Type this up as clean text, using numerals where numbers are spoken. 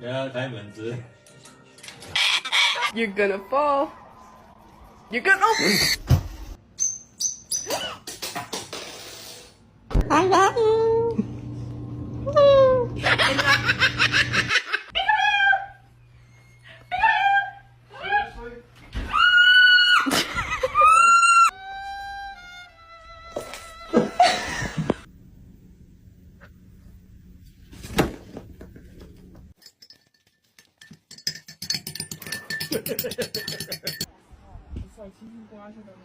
要开门子。 You're gonna fall. You're gonna. I love you. 오빠 진심 좋아하시더니